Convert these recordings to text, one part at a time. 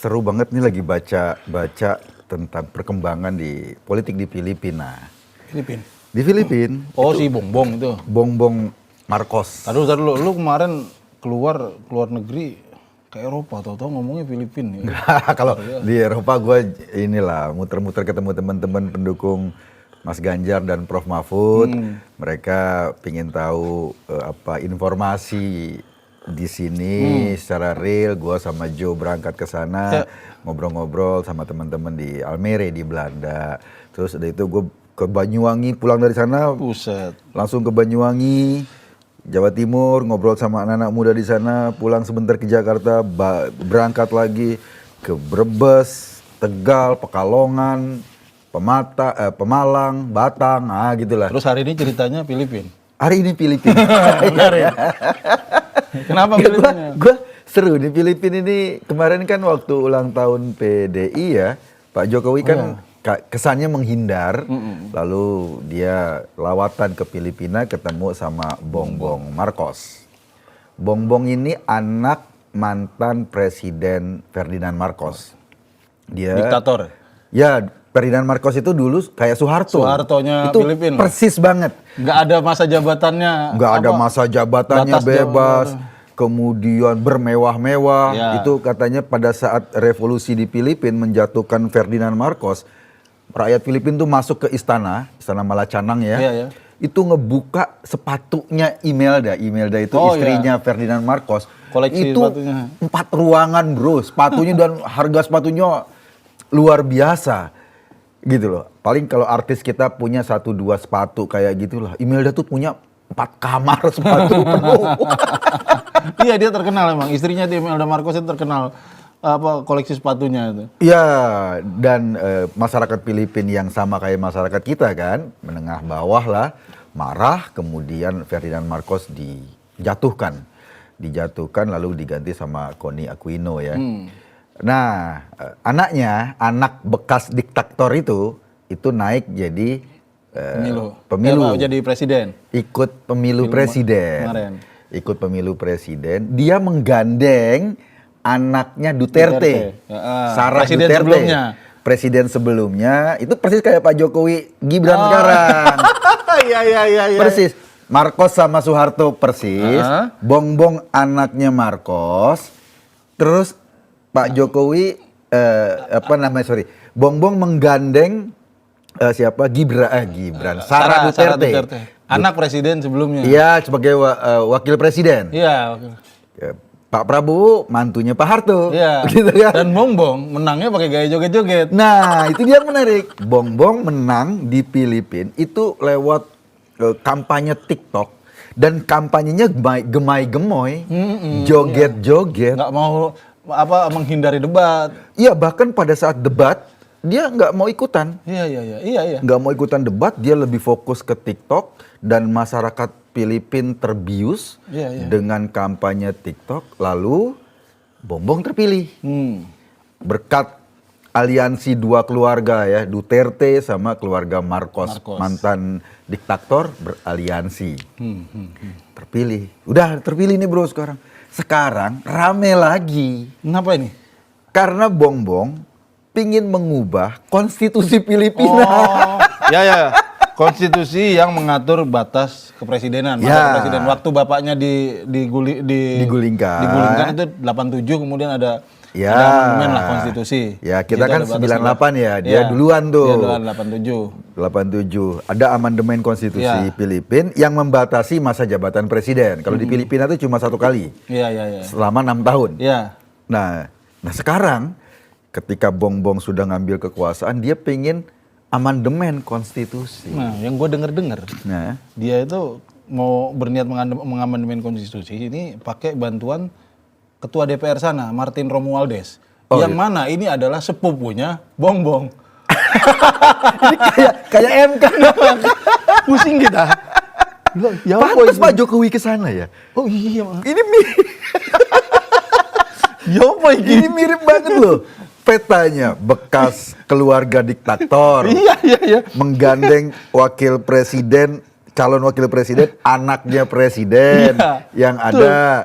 seru banget nih lagi baca tentang perkembangan di politik di Filipina. Filipin. Di Filipina. Oh, si Bongbong itu. Bongbong Marcos. Tadi lu kemarin keluar negeri ke Eropa, tahu-tahu ngomongnya Filipin. Ya. Kalau di Eropa gue inilah muter-muter ketemu teman-teman pendukung Mas Ganjar dan Prof Mahfud. Mereka pingin tahu informasi di sini secara real. Gue sama Joe berangkat ke sana ngobrol-ngobrol sama teman-teman di Almere di Belanda. Terus dari itu gue ke Banyuwangi, pulang dari sana. Buset. Langsung ke Banyuwangi, Jawa Timur, ngobrol sama anak-anak muda di sana, pulang sebentar ke Jakarta, berangkat lagi ke Brebes, Tegal, Pekalongan, Pemalang, Batang, gitulah. Terus hari ini ceritanya Filipin. Hari ini Filipina. Benar ya? Kenapa Filipina? Gue seru di Filipina ini. Kemarin kan waktu ulang tahun PDI ya, Pak Jokowi kan kesannya menghindar, lalu dia lawatan ke Filipina ketemu sama Bongbong Marcos. Bongbong ini anak mantan Presiden Ferdinand Marcos. Dia diktator. Ya, Ferdinand Marcos itu dulu kayak Soeharto. Soehartonya itu Filipina. Persis banget. Nggak ada masa jabatannya. Nggak ada masa jabatannya bebas. Kemudian bermewah-mewah. Ya. Itu katanya pada saat revolusi di Filipina menjatuhkan Ferdinand Marcos, rakyat Filipina tuh masuk ke istana Malacanang ya. Ya. Itu ngebuka sepatunya Imelda. Imelda itu istrinya Ferdinand Marcos. Koleksi itu sepatunya. 4 ruangan bro, sepatunya dan harga sepatunya luar biasa. Gitu loh. Paling kalau artis kita punya 1-2 sepatu kayak gitulah. Imelda tuh punya 4 kamar sepatu penuh. Iya, dia terkenal emang. Istrinya Imelda Marcos itu terkenal koleksi sepatunya itu. Iya, dan masyarakat Filipina yang sama kayak masyarakat kita kan, menengah bawah lah, marah, kemudian Ferdinand Marcos dijatuhkan lalu diganti sama Connie Aquino ya. Nah, anak bekas diktator itu naik jadi pemilu. Jadi presiden. Ikut pemilu presiden. Kemarin. Ikut pemilu presiden. Dia menggandeng anaknya Duterte. Sarah Presiden Duterte. sebelumnya. Presiden sebelumnya. Itu persis kayak Pak Jokowi Gibran sekarang. Iya. Persis. Marcos sama Soeharto persis. Bongbong anaknya Marcos. Terus Pak Jokowi Bongbong menggandeng Gibran. Sarah Duterte. Anak presiden sebelumnya. Iya, sebagai wakil presiden. Iya. Pak Prabowo mantunya Pak Harto. Iya. Gitu kan? Dan Bongbong menangnya pakai gaya joget-joget. Nah, itu dia menarik. Bongbong menang di Filipina itu lewat kampanye TikTok. Dan kampanyenya gemai-gemoy, joget-joget. Nggak mau menghindari debat. Iya, bahkan pada saat debat dia nggak mau ikutan. Iya. Nggak mau ikutan debat, dia lebih fokus ke TikTok dan masyarakat Filipina terbius dengan kampanye TikTok. Lalu Bongbong terpilih berkat aliansi 2 keluarga ya, Duterte sama keluarga Marcos. Mantan diktator beraliansi. Terpilih. Udah terpilih nih bro sekarang. Sekarang rame lagi. Kenapa ini? Karena Bongbong pingin mengubah konstitusi Filipina. Oh, ya. Konstitusi yang mengatur batas kepresidenan. Masa presiden waktu bapaknya digulingkan itu 87, kemudian ada amandemen lah konstitusi. Ya, kita jadi kan 98 ya. Dia duluan tuh. Dia duluan 87. Ada amandemen konstitusi Filipina yang membatasi masa jabatan presiden. Kalau di Filipina itu cuma 1 kali. Iya. Selama 6 tahun. Iya. Nah sekarang ketika Bongbong sudah ngambil kekuasaan, dia pengen amandemen konstitusi. Nah, yang gue dengar, dia itu mau berniat mengamandemen konstitusi ini pakai bantuan ketua DPR sana, Martin Romualdez. Yang mana ini adalah sepupunya Bongbong. Ini kayak MK. Pusing kita. Pantes Pak Jokowi ke sana ya. Oh iya, ini ini mirip banget loh. Petanya bekas keluarga diktator. Iya. Menggandeng calon wakil presiden, anaknya presiden. Yang ada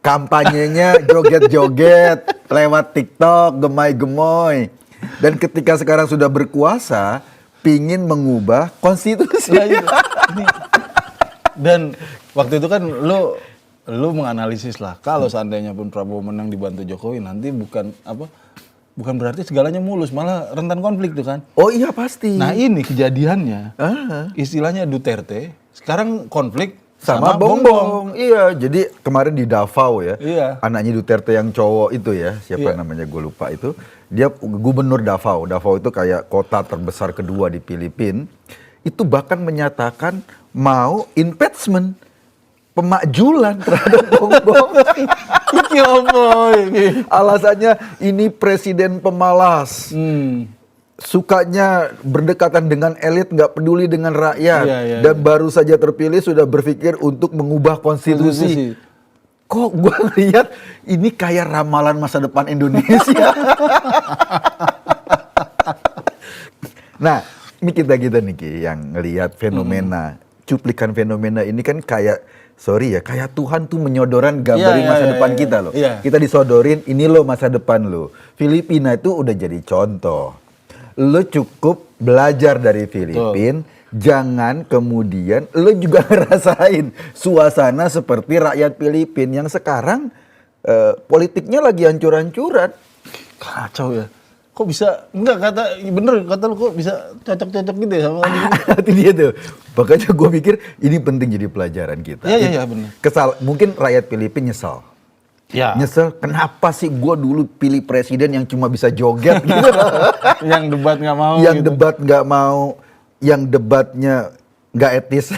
kampanyenya joget-joget lewat TikTok, gemai-gemoy. Dan ketika sekarang sudah berkuasa, pingin mengubah konstitusi. Nah, itu. Dan waktu itu kan lu menganalisis lah, kalau seandainya pun Prabowo menang dibantu Jokowi, nanti bukan berarti segalanya mulus, malah rentan konflik tuh kan. Oh iya pasti. Nah ini kejadiannya, istilahnya Duterte sekarang konflik sama Bongbong. Iya, jadi kemarin di Davao ya, anaknya Duterte yang cowok itu ya, siapa namanya gue lupa itu, dia gubernur Davao. Davao itu kayak kota terbesar kedua di Filipina. Itu bahkan menyatakan mau impeachment, pemakjulan terhadap Bongbong. Iki apa ini? Alasannya ini presiden pemalas. Sukanya berdekatan dengan elit, nggak peduli dengan rakyat, dan baru saja terpilih sudah berpikir untuk mengubah konstitusi. Kok gue lihat ini kayak ramalan masa depan Indonesia. Nah, ini kita nih Ki, yang ngelihat fenomena, cuplikan fenomena ini kan kayak, sorry ya, kayak Tuhan tuh menyodoran gambarin masa depan kita loh. Kita disodorin, ini loh masa depan lo. Filipina itu udah jadi contoh. Lo cukup belajar dari Filipina, jangan kemudian lo juga ngerasain suasana seperti rakyat Filipina yang sekarang politiknya lagi hancur-hancuran. Kacau ya. Kok bisa, bener kata lo, kok bisa cocok-cocok gitu ya sama Itu dia tuh. Makanya gue pikir ini penting jadi pelajaran kita. Iya bener. Mungkin rakyat Filipina nyesel. Nyesel, kenapa sih gue dulu pilih presiden yang cuma bisa joget gitu. Yang debat nggak mau. Yang gitu. Debat nggak mau, yang debatnya nggak etis,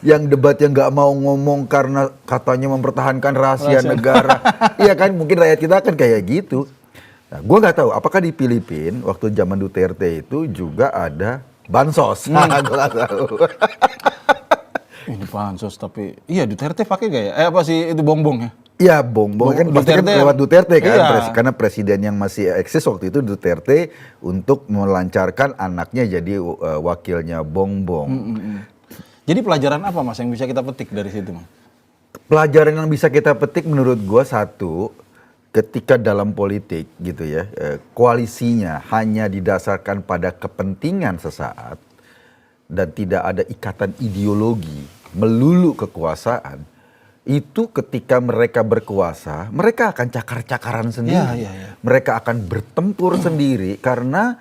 yang debatnya nggak mau ngomong karena katanya mempertahankan rahasia negara. Iya kan, mungkin rakyat kita akan kayak gitu. Nah, gue nggak tahu apakah di Filipina waktu zaman Duterte itu juga ada bansos. Gue nggak tahu. Ini bansos tapi, iya Duterte pakai gak ya? Apa sih itu Bongbong ya? Iya, Bongbong kan pasti kan lewat Duterte kan, karena presiden yang masih eksis waktu itu Duterte untuk melancarkan anaknya jadi wakilnya Bongbong. Jadi pelajaran apa Mas yang bisa kita petik dari situ Mas? Pelajaran yang bisa kita petik menurut gua satu, ketika dalam politik gitu ya, koalisinya hanya didasarkan pada kepentingan sesaat dan tidak ada ikatan ideologi melulu kekuasaan, itu ketika mereka berkuasa, mereka akan cakar-cakaran sendiri. Mereka akan bertempur sendiri karena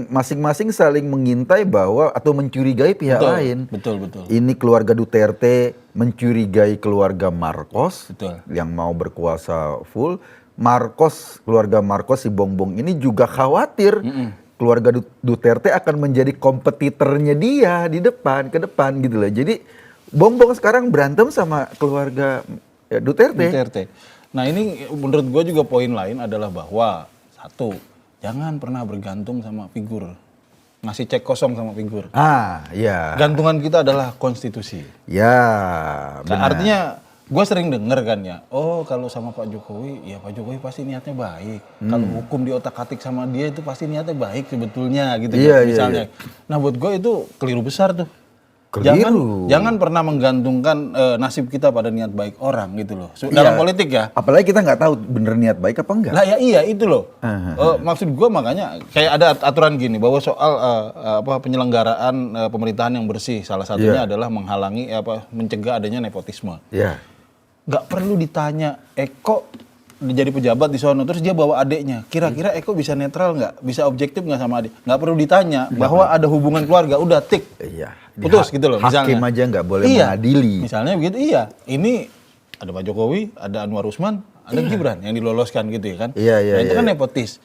masing-masing saling mengintai bahwa atau mencurigai pihak lain. Betul. Ini keluarga Duterte mencurigai keluarga Marcos yang mau berkuasa full. Keluarga Marcos si Bongbong ini juga khawatir keluarga Duterte akan menjadi kompetitornya dia ke depan gitu loh. Jadi Bongbong sekarang berantem sama keluarga Duterte. Nah ini menurut gue juga poin lain adalah bahwa satu, jangan pernah bergantung sama figur. Ngasih cek kosong sama figur. Gantungan kita adalah konstitusi. Benar. Nah, artinya gue sering denger kan ya, oh kalau sama Pak Jokowi, ya Pak Jokowi pasti niatnya baik. Kalau hukum diotak-atik sama dia itu pasti niatnya baik sebetulnya gitu misalnya. Nah buat gue itu keliru besar tuh. Jangan pernah menggantungkan nasib kita pada niat baik orang gitu loh. Dalam politik ya. Apalagi kita nggak tahu bener niat baik apa enggak. Lah ya iya itu loh. Maksud gue makanya kayak ada aturan gini bahwa soal penyelenggaraan pemerintahan yang bersih, salah satunya adalah menghalangi mencegah adanya nepotisme. Nggak perlu ditanya Eko jadi pejabat di sono terus dia bawa adeknya, kira-kira Eko bisa netral nggak, bisa objektif nggak sama adik? Nggak perlu ditanya bahwa ada hubungan keluarga, udah tik, putus gitu loh. Misalnya hakim aja nggak boleh mengadili. Misalnya begitu, ini ada Pak Jokowi, ada Anwar Usman, ada Gibran yang diloloskan gitu ya kan? Nah, itu kan nepotis.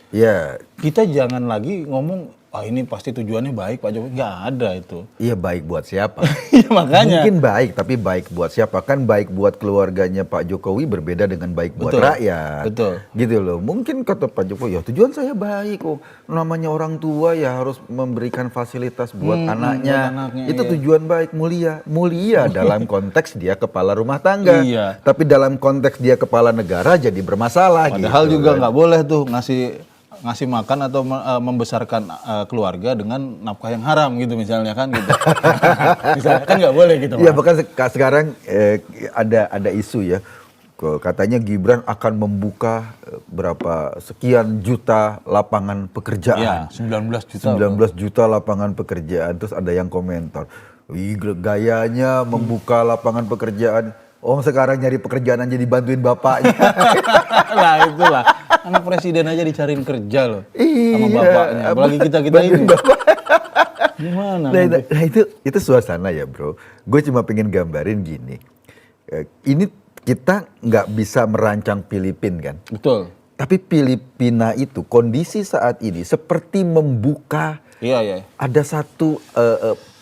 Kita jangan lagi ngomong ini pasti tujuannya baik Pak Jokowi, nggak ada itu. Iya, baik buat siapa? Iya makanya. Mungkin baik, tapi baik buat siapa? Kan baik buat keluarganya Pak Jokowi berbeda dengan baik buat rakyat. Gitu loh. Mungkin kata Pak Jokowi, ya tujuan saya baik kok. Namanya orang tua ya harus memberikan fasilitas buat anaknya. Itu tujuan baik, mulia. Mulia dalam konteks dia kepala rumah tangga. Tapi dalam konteks dia kepala negara jadi bermasalah. Padahal gitu, juga nggak boleh tuh ngasih makan atau membesarkan keluarga dengan nafkah yang haram gitu misalnya kan gitu. Misalnya kan nggak boleh gitu. Iya, bahkan sekarang ada isu ya, Katanya Gibran akan membuka berapa sekian juta lapangan pekerjaan. Iya, 19 juta. 19 juta lapangan pekerjaan. Terus ada yang komentar, wih gayanya membuka lapangan pekerjaan. Oh sekarang nyari pekerjaan aja dibantuin bapaknya. Lah itulah, anak presiden aja dicariin kerja loh sama Iya, bapaknya. Apalagi kita bantuin ini. bapak. Gimana? Nah itu suasana ya bro. Gue cuma pengen gambarin gini. Ini kita nggak bisa merancang Filipina kan. Betul. Tapi Filipina itu kondisi saat ini seperti membuka. Iya. Ada satu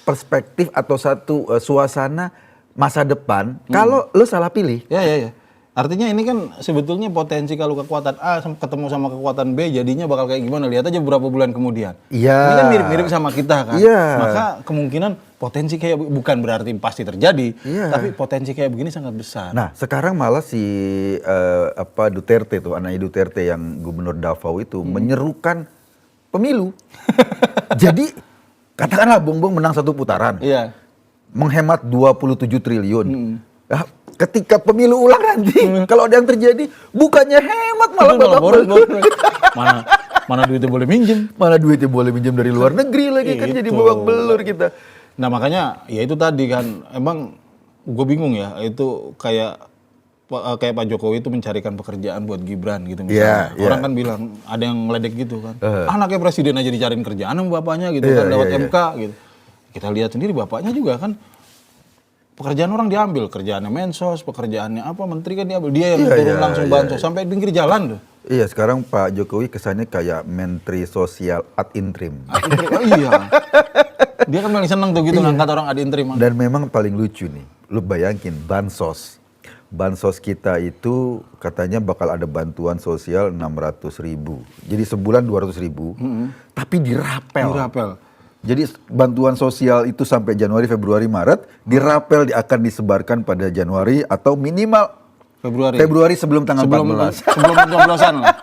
perspektif atau satu suasana masa depan. Kalau lo salah pilih. Ya. Artinya ini kan sebetulnya potensi kalau kekuatan A ketemu sama kekuatan B jadinya bakal kayak gimana. Lihat aja beberapa bulan kemudian. Iya. Ini kan mirip-mirip sama kita kan. Iya. Maka kemungkinan potensi kayak bukan berarti pasti terjadi, Iya. tapi potensi kayak begini sangat besar. Nah sekarang malah si Duterte tuh, anaknya Duterte yang gubernur Davao itu menyerukan pemilu. Jadi katakanlah Bongbong menang satu putaran. Iya. Menghemat 27 triliun. Nah, ketika pemilu ulang nanti, kalau ada yang terjadi, bukannya hemat malah babak belur. Mana duitnya boleh minjem. Mana duitnya boleh minjem dari luar negeri lagi kan jadi babak belur kita. Nah makanya ya itu tadi kan emang gue bingung ya itu kayak Pak Jokowi itu mencarikan pekerjaan buat Gibran gitu misalnya. Yeah. Orang kan bilang ada yang ngeledek gitu kan. Anaknya presiden aja dicariin kerjaan sama bapaknya gitu kan lewat MK gitu. Kita lihat sendiri bapaknya juga kan pekerjaan orang diambil, kerjaannya mensos, pekerjaannya apa, menteri kan diambil. Dia yang turun langsung bansos sampai di pinggir jalan tuh. Iya, sekarang Pak Jokowi kesannya kayak menteri sosial ad interim. Oh, iya. Dia kan paling seneng tuh gitu ngangkat orang ad interim. Dan memang paling lucu nih, lu bayangin bansos. Bansos kita itu katanya bakal ada bantuan sosial 600.000. Jadi sebulan 200.000. Tapi dirapel. Jadi bantuan sosial itu sampai Januari, Februari, Maret, dirapel akan disebarkan pada Januari atau minimal Februari sebelum tanggal 14. Sebelum pencoblosan lah.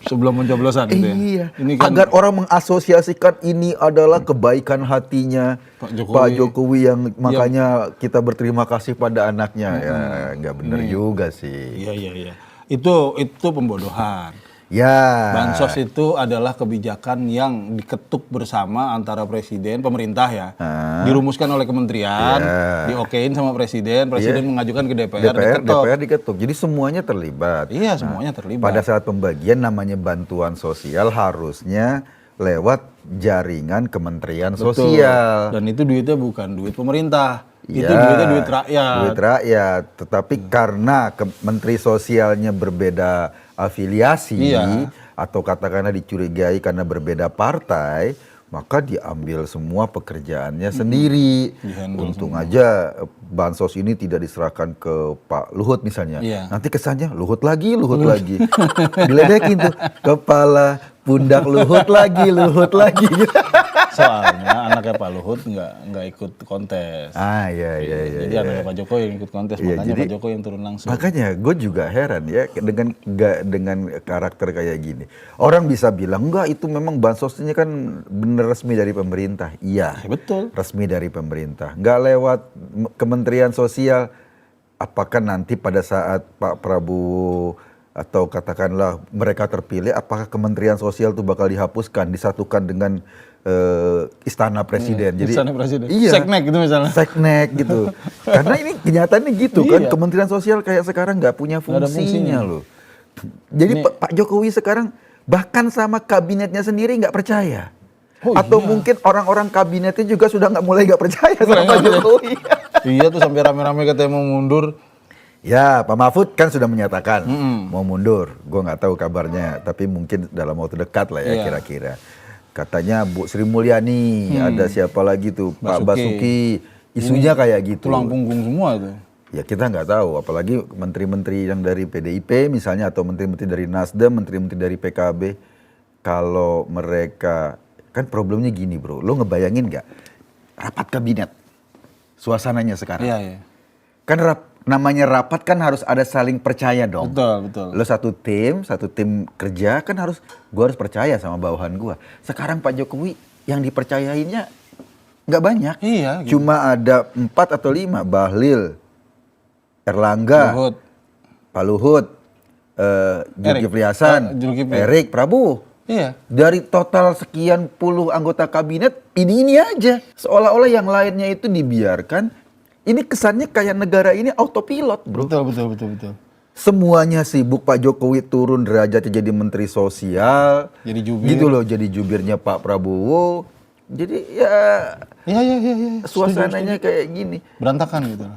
Sebelum pencoblosan gitu ya. Iya. Ini kan agar orang mengasosiasikan ini adalah kebaikan hatinya Pak Jokowi yang makanya kita berterima kasih pada anaknya. Ya nggak benar juga sih. Iya. Itu pembodohan. Ya. Bansos itu adalah kebijakan yang diketuk bersama antara presiden, pemerintah ya. Dirumuskan oleh kementerian, diokein sama presiden mengajukan ke DPR diketuk. Jadi semuanya terlibat. Iya, semuanya terlibat. Pada saat pembagian namanya bantuan sosial harusnya lewat jaringan Kementerian Sosial. Dan itu duitnya bukan duit pemerintah. Itu Ya, duitnya duit rakyat. Duit rakyat. Tetapi karena Menteri Sosialnya berbeda afiliasi atau katakanlah dicurigai karena berbeda partai, maka diambil semua pekerjaannya sendiri. Untung aja bansos ini tidak diserahkan ke Pak Luhut misalnya. Nanti kesannya Luhut lagi. Diledekin tuh kepala pundak Luhut lagi. Soalnya anaknya Pak Luhut nggak ikut kontes. Iya. Jadi anaknya Pak Jokowi yang ikut kontes, makanya Pak Jokowi yang turun langsung. Makanya gue juga heran ya dengan karakter kayak gini. Orang bisa bilang enggak itu memang bansosnya kan bener resmi dari pemerintah. Iya, betul. Resmi dari pemerintah. Nggak lewat Kementerian Sosial. Apakah nanti pada saat Pak Prabowo atau katakanlah mereka terpilih, apakah Kementerian Sosial itu bakal dihapuskan, disatukan dengan Istana Presiden. Jadi Istana Presiden. Iya. Seknek gitu misalnya. Seknek gitu. Karena ini kenyataannya gitu kan. Kementerian Sosial kayak sekarang nggak punya fungsinya loh. Jadi Pak Jokowi sekarang bahkan sama kabinetnya sendiri nggak percaya. Atau mungkin orang-orang kabinetnya juga sudah mulai nggak percaya sama Pak Jokowi. Iya tuh sampai rame-rame katanya mau mundur. Ya, Pak Mahfud kan sudah menyatakan mau mundur. Gue nggak tahu kabarnya, tapi mungkin dalam waktu dekat lah ya kira-kira. Katanya Bu Sri Mulyani, ada siapa lagi tuh, Pak Basuki, isunya kayak gitu. Tulang punggung semua tuh. Ya kita nggak tahu, apalagi menteri-menteri yang dari PDIP misalnya, atau menteri-menteri dari Nasdem, menteri-menteri dari PKB. Kalau mereka, kan problemnya gini bro, lo ngebayangin nggak rapat kabinet, suasananya sekarang. Iya. Kan namanya rapat kan harus ada saling percaya dong. Betul. Lo satu tim kerja kan gue harus percaya sama bawahan gue. Sekarang Pak Jokowi yang dipercayainnya nggak banyak. Iya. Gitu. Cuma ada 4 atau 5, Bahlil, Erlangga, Pak Luhut, Zulkifli Hasan, Erik, Prabowo. Iya. Dari total sekian puluh anggota kabinet, ini aja. Seolah-olah yang lainnya itu dibiarkan. Ini kesannya kayak negara ini autopilot, bro. Betul. Semuanya sibuk, Pak Jokowi turun derajatnya jadi Menteri Sosial. Jadi jubir. Gitu loh, jadi jubirnya Pak Prabowo. Jadi ya. Iya. Suasananya kayak gini. Berantakan gitu.